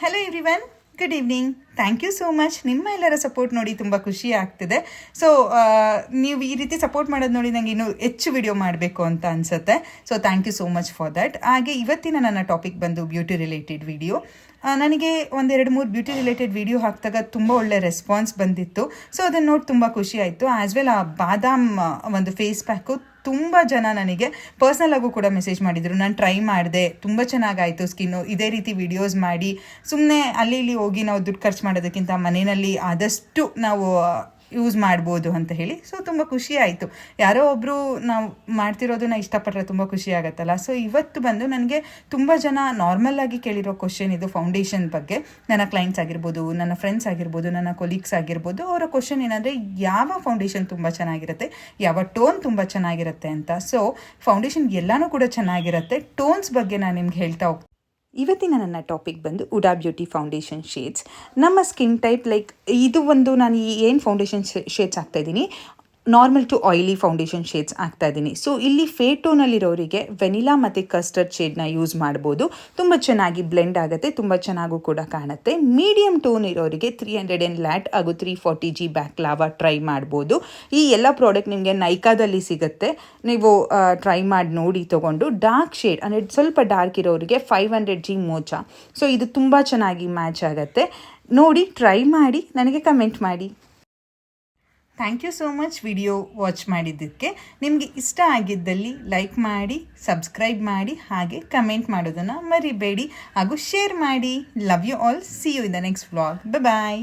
Hello everyone, good evening. Thank you so much. ನಿಮ್ಮ ಎಲ್ಲರ support ನೋಡಿ ತುಂಬ ಖುಷಿ ಆಗ್ತಿದೆ. ಸೊ ನೀವು ಈ ರೀತಿ ಸಪೋರ್ಟ್ ಮಾಡೋದು ನೋಡಿ ನನಗೆ ಇನ್ನೂ ಹೆಚ್ಚು ವಿಡಿಯೋ ಮಾಡಬೇಕು ಅಂತ ಅನಿಸುತ್ತೆ. So thank you so much for that. ಹಾಗೆ ಇವತ್ತಿನ ನನ್ನ ಟಾಪಿಕ್ ಬಂದು ಬ್ಯೂಟಿ ರಿಲೇಟೆಡ್ ವಿಡಿಯೋ. ನನಗೆ 1-2-3 ಬ್ಯೂಟಿ ರಿಲೇಟೆಡ್ ವಿಡಿಯೋ ಹಾಕಿದಾಗ ತುಂಬ ಒಳ್ಳೆ ರೆಸ್ಪಾನ್ಸ್ ಬಂದಿತ್ತು. ಸೊ ಅದನ್ನು ನೋಡಿ ತುಂಬ ಖುಷಿ ಆಯಿತು. ಆ್ಯಸ್ ವೆಲ್ ಆ ಬಾದಾಮ್ ಒಂದು ಫೇಸ್ ಪ್ಯಾಕು ತುಂಬ ಜನ ನನಗೆ ಪರ್ಸ್ನಲಾಗೂ ಕೂಡ ಮೆಸೇಜ್ ಮಾಡಿದರು. ನಾನು ಟ್ರೈ ಮಾಡಿದೆ, ತುಂಬ ಚೆನ್ನಾಗಾಯಿತು ಸ್ಕಿನ್ನು. ಇದೇ ರೀತಿ ವಿಡಿಯೋಸ್ ಮಾಡಿ ಸುಮ್ಮನೆ ಅಲ್ಲಿ ಇಲ್ಲಿ ಹೋಗಿ ನಾವು ದುಡ್ಡು ಖರ್ಚು ಮಾಡೋದಕ್ಕಿಂತ ಮನೆಯಲ್ಲಿ ಆದಷ್ಟು ನಾವು ಯೂಸ್ ಮಾಡ್ಬೋದು ಅಂತ ಹೇಳಿ. ಸೊ ತುಂಬ ಖುಷಿ ಆಯಿತು. ಯಾರೋ ಒಬ್ಬರು ನಾವು ಮಾಡ್ತಿರೋದನ್ನ ಇಷ್ಟಪಟ್ಟರೆ ತುಂಬ ಖುಷಿ ಆಗುತ್ತಲ್ಲ. ಸೊ ಇವತ್ತು ಬಂದು ನನಗೆ ತುಂಬ ಜನ ನಾರ್ಮಲ್ಲಾಗಿ ಕೇಳಿರೋ ಕ್ವಶನ್ ಇದು ಫೌಂಡೇಶನ್ ಬಗ್ಗೆ. ನನ್ನ ಕ್ಲೈಂಟ್ಸ್ ಆಗಿರ್ಬೋದು, ನನ್ನ ಫ್ರೆಂಡ್ಸ್ ಆಗಿರ್ಬೋದು, ನನ್ನ ಕೊಲೀಗ್ಸ್ ಆಗಿರ್ಬೋದು, ಅವರ ಕ್ವಶನ್ ಏನಂದರೆ ಯಾವ ಫೌಂಡೇಶನ್ ತುಂಬ ಚೆನ್ನಾಗಿರುತ್ತೆ, ಯಾವ ಟೋನ್ ತುಂಬ ಚೆನ್ನಾಗಿರುತ್ತೆ ಅಂತ. ಸೊ ಫೌಂಡೇಶನ್ ಎಲ್ಲನೂ ಕೂಡ ಚೆನ್ನಾಗಿರುತ್ತೆ. ಟೋನ್ಸ್ ಬಗ್ಗೆ ನಾನು ನಿಮ್ಗೆ ಹೇಳ್ತಾ ಹೋಗ್ತೀನಿ. ಇವತ್ತಿನ ನನ್ನ ಟಾಪಿಕ್ ಬಂದು ಹುಡಾ ಬ್ಯೂಟಿ ಫೌಂಡೇಶನ್ ಶೇಡ್ಸ್. ನಮ್ಮ ಸ್ಕಿನ್ ಟೈಪ್ ಲೈಕ್ ಇದು ಒಂದು ನಾನು ಏನು ಫೌಂಡೇಶನ್ ಶೇಡ್ಸ್ ಹಾಕ್ತಾಯಿದ್ದೀನಿ, normal to oily foundation shades ಹಾಕ್ತಾಯಿದ್ದೀನಿ. ಸೊ ಇಲ್ಲಿ ಫೇರ್ ಟೋನಲ್ಲಿರೋರಿಗೆ ವೆನಿಲಾ ಮತ್ತು ಕಸ್ಟರ್ಡ್ ಶೇಡ್ನ ಯೂಸ್ ಮಾಡ್ಬೋದು. ತುಂಬ ಚೆನ್ನಾಗಿ ಬ್ಲೆಂಡ್ ಆಗುತ್ತೆ, ತುಂಬ ಚೆನ್ನಾಗೂ ಕೂಡ ಕಾಣುತ್ತೆ. ಮೀಡಿಯಮ್ ಟೋನ್ ಇರೋರಿಗೆ 300 ಲ್ಯಾಟ್ ಹಾಗೂ 340 G ಬ್ಯಾಕ್ ಲಾವಾ ಟ್ರೈ ಮಾಡ್ಬೋದು. ಈ ಎಲ್ಲ ಪ್ರಾಡಕ್ಟ್ ನಿಮಗೆ ನೈಕಾದಲ್ಲಿ ಸಿಗುತ್ತೆ, ನೀವು ಟ್ರೈ ಮಾಡಿ ನೋಡಿ ತೊಗೊಂಡು. ಡಾರ್ಕ್ ಶೇಡ್ ಅಂದರೆ ಸ್ವಲ್ಪ ಡಾರ್ಕ್ ಇರೋರಿಗೆ 500 G ಮೋಚಾ. ಸೊ ಇದು ತುಂಬ ಚೆನ್ನಾಗಿ ಮ್ಯಾಚ್ ಆಗುತ್ತೆ. ನೋಡಿ, ಟ್ರೈ ಮಾಡಿ, ನನಗೆ ಕಮೆಂಟ್ ಮಾಡಿ. Thank you so much video watch ಮಾಡಿದ್ದಕ್ಕೆ. ನಿಮಗೆ ಇಷ್ಟ ಆಗಿದ್ದಲ್ಲಿ ಲೈಕ್ ಮಾಡಿ, ಸಬ್ಸ್ಕ್ರೈಬ್ ಮಾಡಿ, ಹಾಗೆ ಕಮೆಂಟ್ ಮಾಡೋದನ್ನು ಮರಿಬೇಡಿ ಹಾಗೂ ಶೇರ್ ಮಾಡಿ. Love you all. See you in the next vlog. Bye.